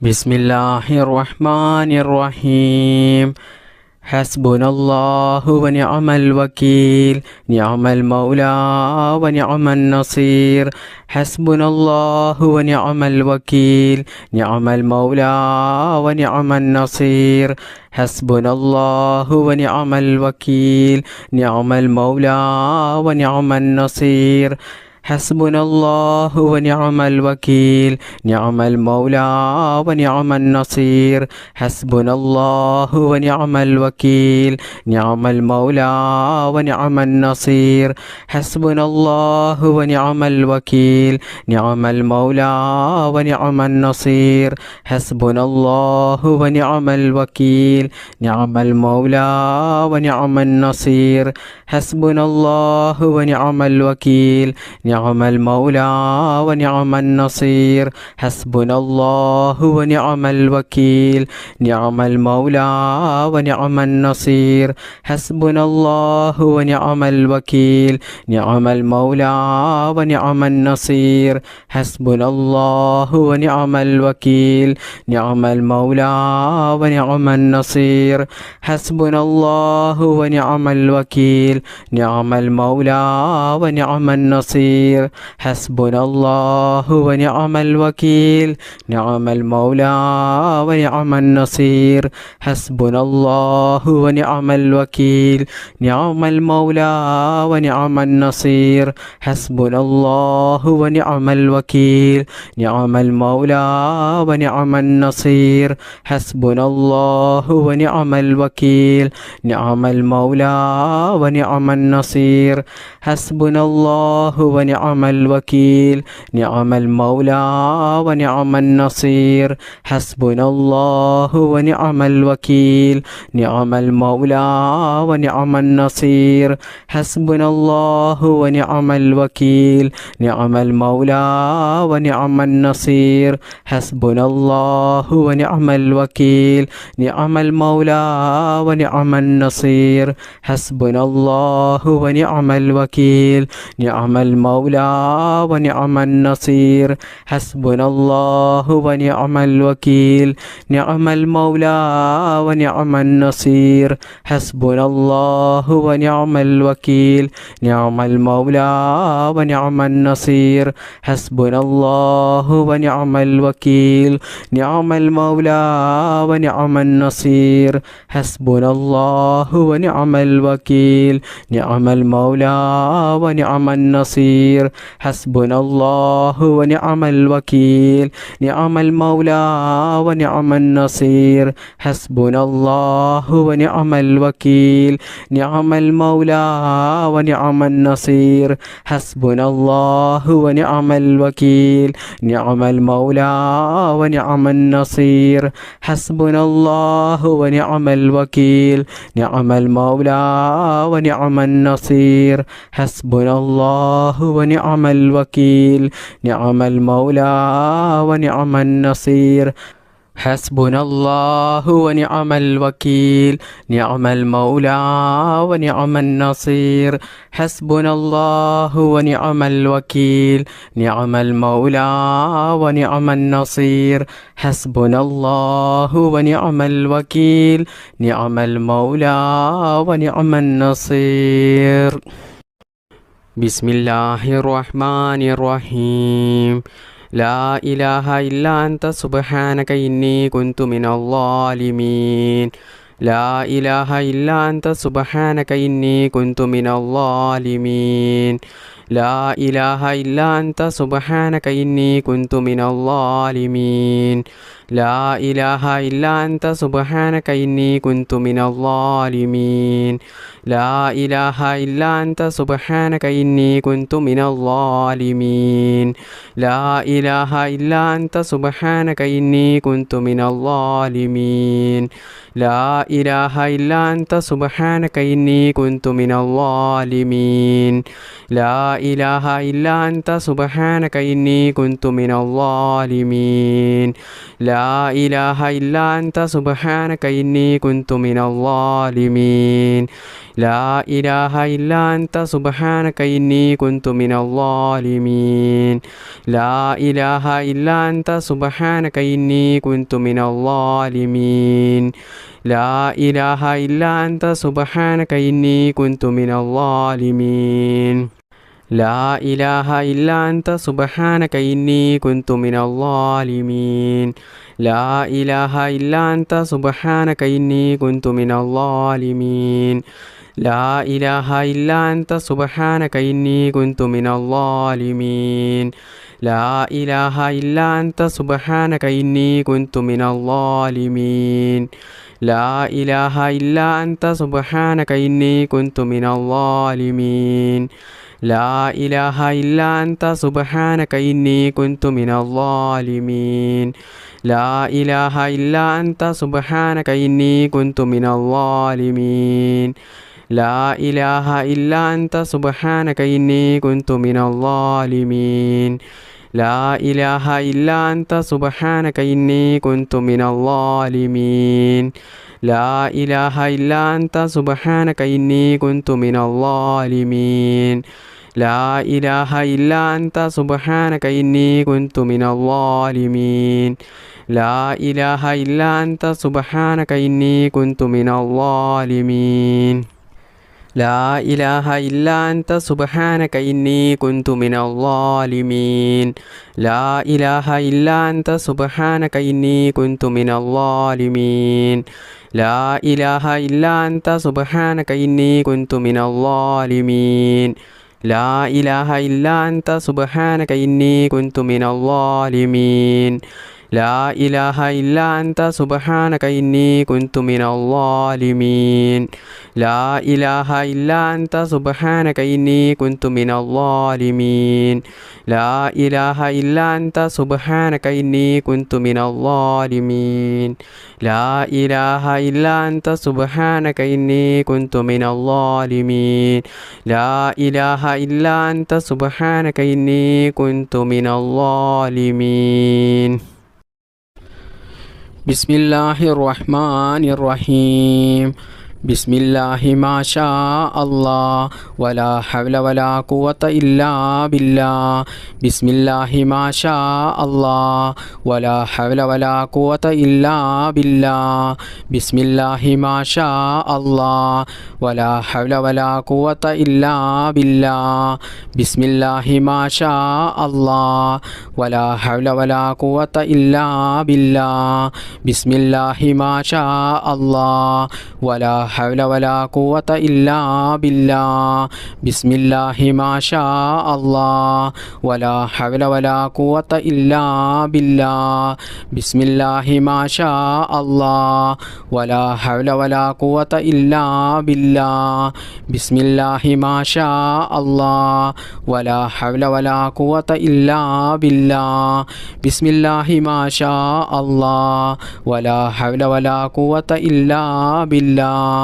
ബിസ്മില്ലാഹിർ റഹ്മാനിർ റഹീം. ഹസ്ബുനല്ലാഹു വനിഅമൽ വകീൽ നിഅമൽ മൗലാ വനിഅമൻ നസീർ. ഹസ്ബുനല്ലാഹു വനിഅമൽ വകീൽ നിഅമൽ മൗലാ വനിഅമൻ നസീർ. ഹസ്ബുനല്ലാഹു വനിഅമൽ വകീൽ നിഅമൽ മൗലാ വനിഅമൻ നസീർ. ഹസ്ബുനല്ലാഹു വനിഅമൽ വകീൽ നിഅമൽ മൗലാ വനിഅമൻ നസീർ. ഹസ്ബുനല്ലാഹു വനിഅമൽ വകീൽ നിഅമൽ മൗലാ വനിഅമൻ നസീർ. ഹസ്ബുനല്ലാഹു വനിഅമൽ വകീൽ നിഅമൽ മൗലാ വനിഅമൻ നസീർ. ഹസ്ബുനല്ലാഹു വനിഅമൽ വകീൽ നിഅമൽ മൗലാ വനിഅമൻ നസീർ. ഹസ്ബുനല്ലാഹു വനിഅമൽ വകീൽ നിഅമൽ മൗലാ വനിഅമൻ നസീർ. ഹസ്ബുനല്ലാഹു വനിഅമൽ വകീൽ നിഅമൽ മൗലാ വനിഅമൻ നസീർ. ഹസ്ബുനല്ലാഹു വനിഅമൽ വകീൽ നിഅമൽ മൗലാ വനിഅമൻ നസീർ. ഹസ്ബുനല്ലാഹു വനിഅമൽ വകീൽ നിഅമൽ മൗലാ വനിഅമൻ നസീർ. ഹസ്ബുനല്ലാഹു വനിഅമൽ വകീൽ നിഅമൽ മൗലാ വനിഅമൻ നസീർ. ഹസ്ബുനല്ലാഹു വനിഅമൽ വകീൽ നിഅമൽ മൗലാ വനിഅമൻ നസീർ. ഹസ്ബുനല്ലാഹു വനിഅമൽ വകീൽ നിഅമൽ മൗലാ വനിഅമൻ നസീർ. ഹസ്ബുനല്ലാഹു വനിഅമൽ വകീൽ നിഅമൽ മൗലാ വനിഅമൻ നസീർ. ഹസ്ബുനല്ലാഹു വനിഅമൽ വകീൽ നിഅമൽ മൗലാ വനിഅമൻ നസീർ. ഹസ്ബുനല്ലാഹു വനിഅമൽ വകീൽ നിഅമൽ മൗലാ വനിഅമൻ നസീർ. ഹസ്ബുനല്ലാഹു വനിഅമൽ വകീൽ നിഅമൽ മൗലാ വനിഅമൻ നസീർ. ഹസ്ബുനല്ലാഹു വനിഅമൽ വകീൽ നിഅമൽ മൗലാ വനിഅമൻ നസീർ. ഹസ്ബുനല്ലാഹു വനിഅമൽ വകീൽ നിഅമൽ മൗലാ വനിഅമൻ നസീർ. ഹസ്ബുനല്ലാഹു വനിഅമൽ വകീൽ നിഅമൽ മൗലാ വനിഅമൻ നസീർ. ഹസ്ബുനല്ലാഹു വനിഅമൽ വകീൽ നിഅമൽ മൗലാ വനിഅമൻ നസീർ. ഹസ്ബുനല്ലാഹു വനിഅമൽ വകീൽ നിഅമൽ മൗലാ വനിഅമൻ നസീർ. ഹസ്ബുനല്ലാഹു വനിഅമൽ വകീൽ നിഅമൽ മൗലാ വനിഅമൻ നസീർ. ഹസ്ബുനല്ലാഹു വനിഅമൽ വകീൽ നിഅമൽ മൗലാ വനിഅമൻ നസീർ. ഹസ്ബുനല്ലാഹു വനിഅമൽ വകീൽ നിഅമൽ മൗലാ വനിഅമൻ നസീർ. ഹസ്ബുനല്ലാഹു വനിഅമൽ വകീൽ നിഅമൽ മൗലാ വനിഅമൻ നസീർ. ഹസ്ബുനല്ലാഹു വനിഅമൽ വകീൽ നിഅമൽ മൗലാ വനിഅമൻ നസീർ. ഹസ്ബുനല്ലാഹു വനിഅമൽ വകീൽ നിഅമൽ മൗലാ വനിഅമൻ നസീർ. ഹസ്ബുനല്ലാഹു വനിഅമൽ വകീൽ നിഅമൽ മൗലാ വനിഅമൻ നസീർ. ഹസ്ബുനല്ലാഹു വനിഅമൽ വകീൽ നിഅമൽ മൗലാ വനിഅമൻ നസീർ. ഹസ്ബുനല്ലാഹു വനിഅമൽ വകീൽ നിഅമൽ മൗലാ വനിഅമൻ നസീർ. ഹസ്ബുനല്ലാഹു വനിഅമൽ വകീൽ നിഅമൽ മൗലാ വനിഅമൻ നസീർ. ബിസ്മില്ലാഹിർ റഹ്മാനിർ റഹീം. ലാ ഇലാഹ ഇല്ലാ അൻത സുബ്ഹാനക ഇന്നി കുന്തു മിനൽ ളാലിമീൻ. ലാ ഇലാഹ ഇല്ലാ അൻത സുബ്ഹാനക ഇന്നി കുന്തു മിനൽ ളാലിമീൻ. ലാ ഇലാഹ ഇല്ലാ അൻത സുബ്ഹാനക ഇന്നി കുന്തു മിനൽ ളാലിമീൻ. ലാ ഇലാഹ ഇല്ലാ അൻത സുബ്ഹാനക ഇന്നി കുന്തു മിനൽ ളാലിമീൻ. ലാ ഇലാഹ ഇല്ലാ അൻത സുബ്ഹാനക ഇന്നി കുന്തു മിനൽ ളാലിമീൻ. ലാ ഇലാഹ ഇല്ലാ അൻത സുബ്ഹാനക ഇന്നി കുന്തു മിനൽ ളാലിമീൻ. ലാ ഇലാഹ ഇല്ലാ അൻത സുബ്ഹാനക ഇന്നി കുന്തു മിനൽ ളാലിമീൻ. ലാ إله إلا أنت سبحانك إني كنت من الظالمين لا إله إلا أنت سبحانك إني كنت من الظالمين لا إله إلا أنت سبحانك إني كنت من الظالمين لا إله إلا أنت سبحانك إني كنت من الظالمين لا إله إلا أنت سبحانك إني كنت من الظالمين لا إله إلا أنت سبحانك إني كنت من الظالمين لا إله إلا أنت سبحانك إني كنت من الظالمين لا إله إلا أنت سبحانك إني كنت من الظالمين لا إله إلا أنت سبحانك إني كنت من الظالمين لا إله إلا أنت سبحانك إني كنت من الظالمين لا إله إلا أنت سبحانك إني كنت من الظالمين لا إله إلا أنت سبحانك إني كنت من الظالمين لا إله إلا أنت سبحانك إني كنت من الظالمين لا إله إلا أنت سبحانك إني كنت من الظالمين لا إله إلا أنت سبحانك إني كنت من الظالمين لا إله إلا أنت سبحانك إني كنت من الظالمين لا إله إلا أنت سبحانك إني كنت من الظالمين لا إله إلا أنت سبحانك إني كنت من الظالمين لا إله إلا أنت سبحانك إني كنت من الظالمين لا إله إلا أنت سبحانك إني كنت من الظالمين لا إله إلا أنت سبحانك إني كنت من الظالمين لا إله إلا أنت سبحانك إني كنت من الظالمين لا إله إلا أنت سبحانك إني كنت من الظالمين لا إله إلا أنت سبحانك إني كنت من الظالمين لا إله إلا أنت سبحانك إني كنت من الظالمين لا إله إلا أنت سبحانك إني كنت من الظالمين بسم الله الرحمن الرحيم بسم الله ما شاء الله ولا حول ولا قوة إلا بالله بسم الله ما شاء الله ولا حول ولا قوة إلا بالله بسم الله ما شاء الله ولا حول ولا قوة إلا بالله بسم الله ما شاء الله ولا حول ولا قوة إلا بالله بسم الله ما شاء الله ولا حول ولا قوة إلا بالله بسم الله ما شاء الله ولا حول ولا قوة إلا بالله بسم الله ما شاء الله ولا حول ولا قوة إلا بالله بسم الله ما شاء الله ولا حول ولا قوة إلا بالله بسم الله ما شاء الله ولا حول ولا قوة إلا بالله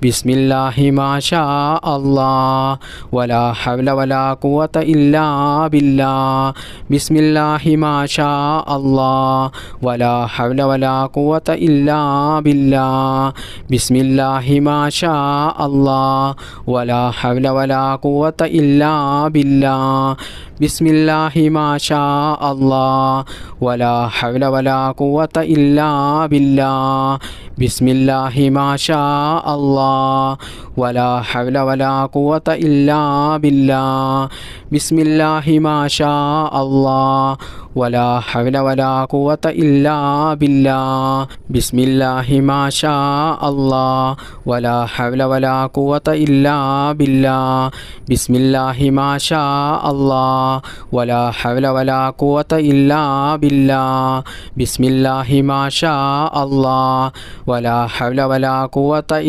بسم الله ما شاء الله ولا حول ولا قوة إلا بالله بسم الله ما شاء الله ولا حول ولا قوة إلا بالله بسم الله ما شاء الله ولا حول ولا قوة إلا بالله بسم الله ما شاء الله ولا حول ولا قوة إلا بالله بسم الله ما شاء الله ولا حول ولا قوة إلا بالله بسم الله ما شاء الله ولا حول ولا قوة إلا بالله بسم الله ما شاء الله ولا حول ولا قوة إلا بالله بسم الله ما شاء الله ولا حول ولا قوة إلا بالله بسم الله ما شاء الله ولا حول ولا قوة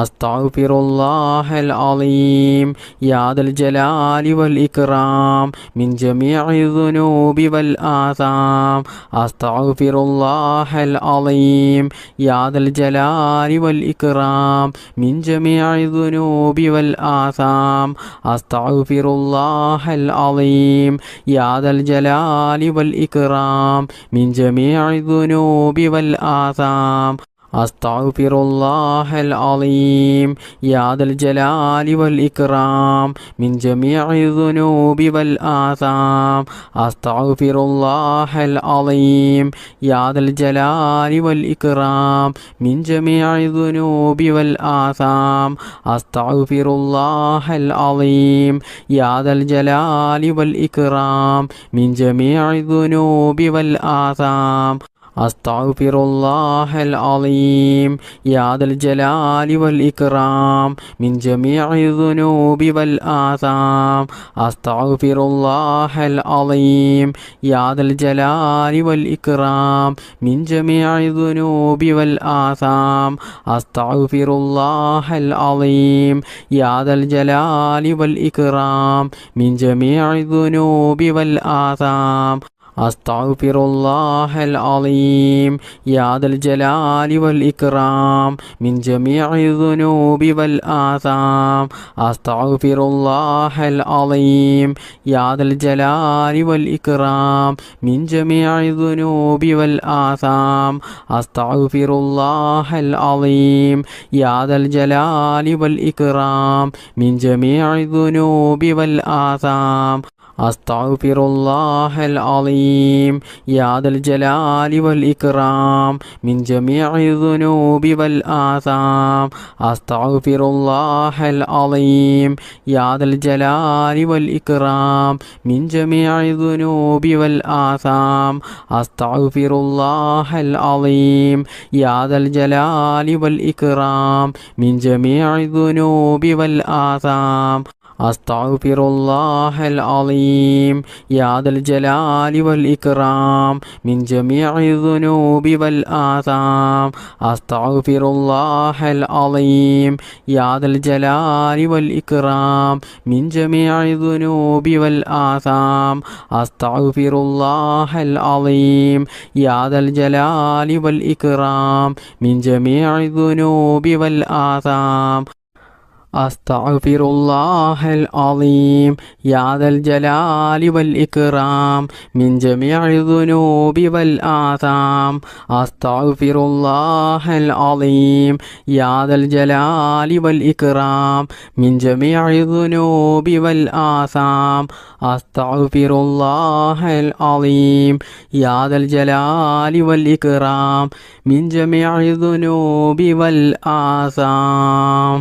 അസ്തഗ്ഫിറുല്ലാഹൽ അലീം യാ ദൽ ജലാലി വൽ ഇക്റാം മിൻ ജമീഇ ദുനൂബി വൽ ആസാം അസ്തഗ്ഫിറുല്ലാഹൽ അലീം യാ ദൽ ജലാലി വൽ ഇക്റാം മിൻ ജമീഇ ദുനൂബി വൽ ആസാം അസ്തഗ്ഫിറുല്ലാഹൽ അലീം യാ ദൽ ജലാലി വൽ ഇക്റാം മിൻ ജമീഇ ദുനൂബി വൽ ആസാം അസ്തഗ്ഫിറുല്ലാഹൽ അലീം യാ ദൽ ജലാലി വൽ ഇക്റാം മിൻ ജമീഇ ദുനൂബി വൽ ആസാം അസ്തഗ്ഫിറുല്ലാഹൽ അലീം യാ ദൽ ജലാലി വൽ ഇക്റാം മിൻ ജമീഇ ദുനൂബി വൽ ആസാം അസ്തഗ്ഫിറുല്ലാഹൽ അലീം യാ ദൽ ജലാലി വൽ ഇക്റാം മിൻ ജമീഇ ദുനൂബി വൽ ആസാം അസ്തഗ്ഫിറുല്ലാഹൽ അലീം യാ ദൽ ജലാലി വൽ ഇക്റാം മിൻ ജമീഇ ദുനൂബി വൽ ആസാം അസ്തഗ്ഫിറുല്ലാഹൽ അലീം യാ ദൽ ജലാലി വൽ ഇക്റാം മിൻ ജമീഇ ദുനൂബി വൽ ആസാം അസ്തഗ്ഫിറുല്ലാഹൽ അലീം യാ ദൽ ജലാലി വൽ ഇക്റാം മിൻ ജമീഇ ദുനൂബി വൽ ആസാം അസ്തഗ്ഫിറുല്ലാഹൽ അലീം യാ ദൽ ജലാലി വൽ ഇക്റാം മിൻ ജമീഇ ദുനൂബി വൽ ആസാം അസ്തഗ്ഫിറുല്ലാഹൽ അലീം യാ ദൽ ജലാലി വൽ ഇക്റാം മിൻ ജമീഇ ദുനൂബി വൽ ആസാം അസ്തഗ്ഫിറുല്ലാഹൽ അലീം യാ ദൽ ജലാലി വൽ ഇക്റാം മിൻ ജമീഇ ദുനൂബി വൽ ആസാം അസ്തഗ്ഫിറുല്ലാഹൽ അലീം യാ ദൽ ജലാലി വൽ ഇക്റാം മിൻ ജമീഇ ദുനൂബി വൽ ആസാം അസ്തഗ്ഫിറുല്ലാഹൽ അലീം യാ ദൽ ജലാലി വൽ ഇക്റാം മിൻ ജമീഇ ദുനൂബി വൽ ആസാം അസ്തഗ്ഫിറുല്ലാഹൽ അലീം യാ ദൽ ജലാലി വൽ ഇക്റാം മിൻ ജമീഇ ദുനൂബി വൽ ആസാം അസ്തഗ്ഫിറുല്ലാഹൽ അലീം യാ ദൽ ജലാലി വൽ ഇക്റാം മിൻ ജമീഇ ദുനൂബി വൽ ആസാം അസ്തഗ്ഫിറുല്ലാഹൽ അലീം യാ ദൽ ജലാലി വൽ ഇക്റാം മിൻ ജമീഇ ദുനൂബി വൽ ആസാം അസ്തഗ്ഫിറുല്ലാഹൽ അലീം യാ ദൽ ജലാലി വൽ ഇക്റാം മിൻ ജമീഇ ദുനൂബി വൽ ആസാം അസ്തഗ്ഫിറുല്ലാഹൽ അലീം യാ ദൽ ജലാലി വൽ ഇക്റാം മിൻ ജമീഇ ദുനൂബി വൽ ആസാം അസ്തഗ്ഫിറുല്ലാഹൽ അലീം യാ ദൽ ജലാലി വൽ ഇക്റാം മിൻ ജമീഇ ദുനൂബി വൽ ആസാം അസ്തഗ്ഫിറുല്ലാഹൽ അലീം യാ ദൽ ജലാലി വൽ ഇക്റാം മിൻ ജമീഇ ദുനൂബി വൽ ആസാം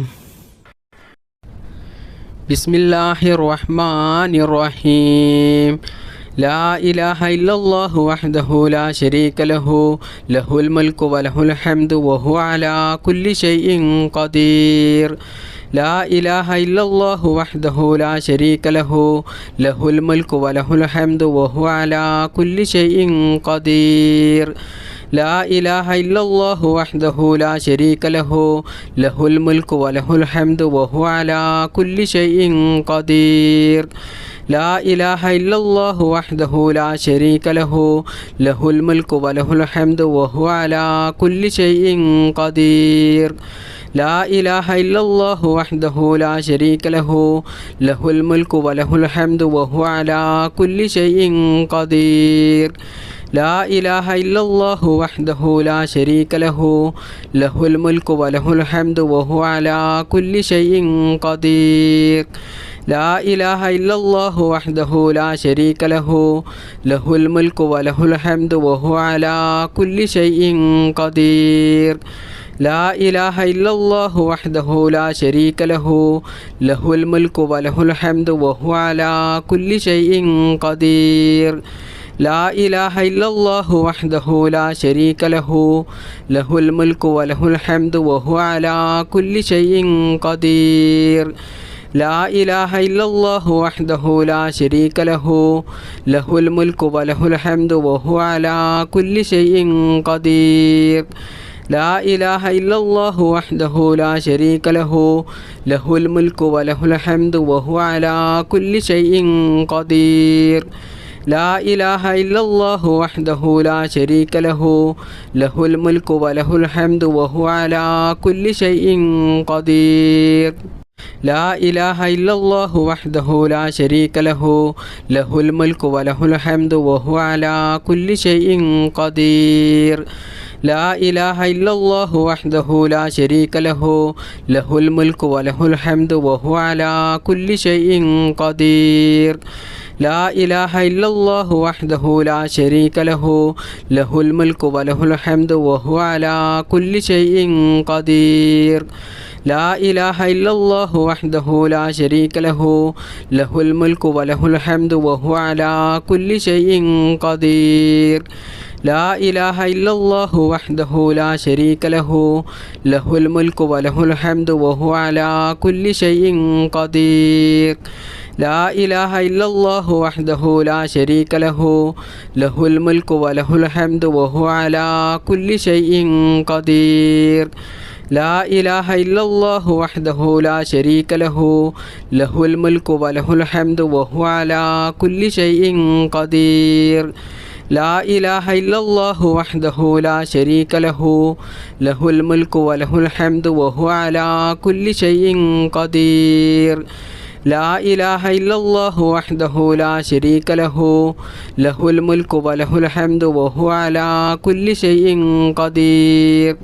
ബിസ്മില്ലാഹിർ റഹ്മാനിർ റഹീം ലാ ഇലാഹ ഇല്ലല്ലാഹു വഹ്ദഹു ലാ ശരീക ലഹു ലഹുൽ മുൽക്കു വലഹുൽ ഹംദു വഹുവ അലാ കുല്ലി ഷൈഇൻ ഖദീർ ലാ ഇലാഹ ഇല്ലല്ലാഹു വഹ്ദഹു ലാ ശരീക ലഹു ലഹുൽ മുൽക്കു വലഹുൽ ഹംദു വഹുവ അലാ കുല്ലി ഷൈഇൻ ഖദീർ ലാ ഇലാഹ ഇല്ലല്ലാഹു വഹ്ദഹു ലാ ശരീക ലഹു ലഹുൽ മുൽക്കു വലഹുൽ ഹംദു വഹുവ അലാ കുല്ലി ഷൈഇൻ ഖദീർ ലാ ഇലാഹ ഇല്ലല്ലാഹു വഹ്ദഹു ലാ ശരീക ലഹു ലഹുൽ മുൽക്കു വലഹുൽ ഹംദു വഹുവ അലാ കുല്ലി ഷൈഇൻ ഖദീർ ലാ ഇലാഹ ഇല്ലല്ലാഹു വഹ്ദഹു ലാ ശരീക ലഹു ലഹുൽ മുൽക്കു വലഹുൽ ഹംദു വഹുവ അലാ കുല്ലി ഷൈഇൻ ഖദീർ ലാ ഇലാഹ ഇല്ലല്ലാഹു വഹ്ദഹു ലാ ശരീക ലഹു ലഹുൽ മുൽക്കു വലഹുൽ ഹംദു വഹുവ അലാ കുല്ലി ഷൈഇൻ ഖദീർ ലാ ഇലാഹ ഇല്ലല്ലാഹു വഹ്ദഹു ലാ ശരീക ലഹു ലഹുൽ മുൽക്കു വലഹുൽ ഹംദു വഹുവ അലാ കുല്ലി ഷൈഇൻ ഖദീർ ലാ ഇലാഹ ഇല്ലല്ലാഹു വഹ്ദഹു ലാ ശരീക ലഹു ലഹുൽ മുൽക്കു വലഹുൽ ഹംദു വഹുവ അലാ കുല്ലി ഷൈഇൻ ഖദീർ ലാ ഇലാഹ ഇല്ലല്ലാഹു വഹ്ദഹു ലാ ശരീക ലഹു ലഹുൽ മുൽക്കു വലഹുൽ ഹംദു വഹുവ അലാ കുല്ലി ഷൈഇൻ ഖദീർ ലാ ഇലാഹ ഇല്ലല്ലാഹു വഹ്ദഹു ലാ ശരീക ലഹു ലഹുൽ മുൽക്കു വലഹുൽ ഹംദു വഹുവ അലാ കുല്ലി ഷൈഇൻ ഖദീർ لا إله إلا الله وحده لا شريك له له الملك وله الحمد وهو على كل شيء قدير لا إله إلا الله وحده لا شريك له له الملك وله الحمد وهو على كل شيء قدير لا إله إلا الله وحده لا شريك له له الملك وله الحمد وهو على كل شيء قدير لا إله إلا الله وحده لا شريك له له الملك وله الحمد وهو على كل شيء قدير لا إله إلا الله وحده لا شريك له له الملك وله الحمد وهو على كل شيء قدير لا إله إلا الله وحده لا شريك له له الملك وله الحمد وهو على كل شيء قدير لا إله إلا الله وحده لا شريك له له الملك وله الحمد وهو على كل شيء قدير لا إله إلا الله وحده لا شريك له له الملك وله الحمد وهو على كل شيء قدير لا إله إلا الله وحده لا شريك له له الملك وله الحمد وهو على كل شيء قدير لا إله إلا الله وحده لا شريك له له الملك وله الحمد وهو على كل شيء قدير لا إله إلا الله وحده لا شريك له له الملك وله الحمد وهو على كل شيء قدير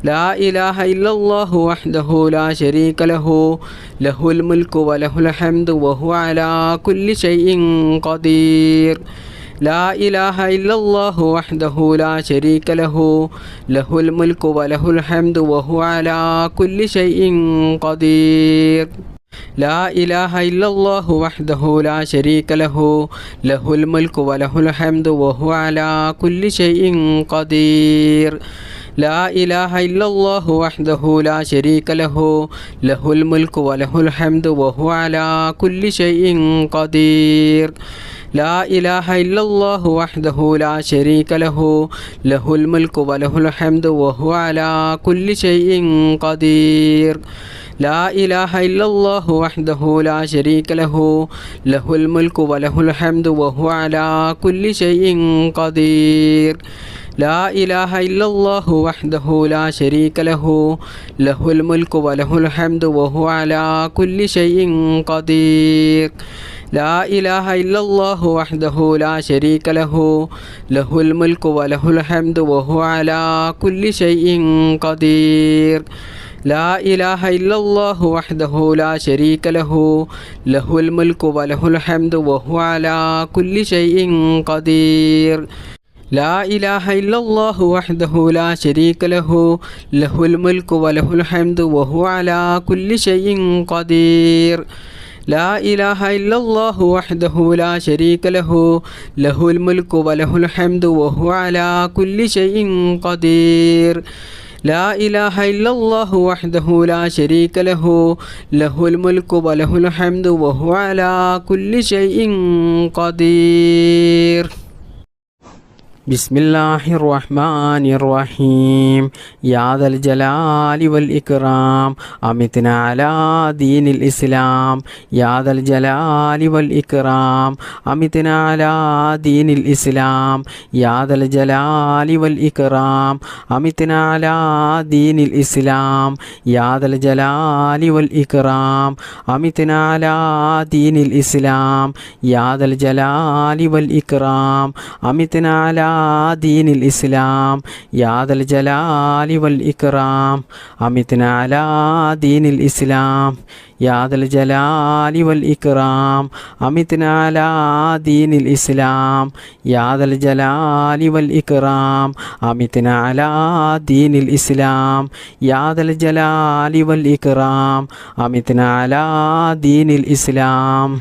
لا إله إلا الله وحده لا شريك له له الملك وله الحمد وهو على كل شيء قدير لا إله إلا الله وحده لا شريك له له الملك وله الحمد وهو على كل شيء قدير لا إله إلا الله وحده لا شريك له له الملك وله الحمد وهو على كل شيء قدير لا إله إلا الله وحده لا شريك له له الملك وله الحمد وهو على كل شيء قدير لا إله إلا الله وحده لا شريك له له الملك وله الحمد وهو على كل شيء قدير لا إله إلا الله وحده لا شريك له له الملك وله الحمد وهو على كل شيء قدير لا إله إلا الله وحده لا شريك له له الملك وله الحمد وهو على كل شيء قدير لا إله إلا الله وحده لا شريك له له الملك وله الحمد وهو على كل شيء قدير لا إله إلا الله وحده لا شريك له له الملك وله الحمد وهو على كل شيء قدير لا إله إلا الله وحده لا شريك له له الملك وله الحمد وهو على كل شيء قدير لا إله إلا الله وحده لا شريك له له الملك وله الحمد وهو على كل شيء قدير لا إله إلا الله وحده لا شريك له له الملك وله الحمد وهو على كل شيء قدير بسم الله الرحمن الرحيم يا ذا الجلال والإكرام أمتنا على دين الإسلام يا ذا الجلال والإكرام أمتنا على دين الإسلام يا ذا الجلال والإكرام أمتنا على دين الإسلام يا ذا الجلال والإكرام أمتنا على دين الإسلام يا ذا الجلال والإكرام أمتنا على دين الإسلام يا ذا الجلال والإكرام أمتنا على دين الإسلام يا ذا الجلال والإكرام أمتنا على دين الإسلام يا ذا الجلال والإكرام أمتنا على دين الإسلام يا ذا الجلال والإكرام أمتنا على دين الإسلام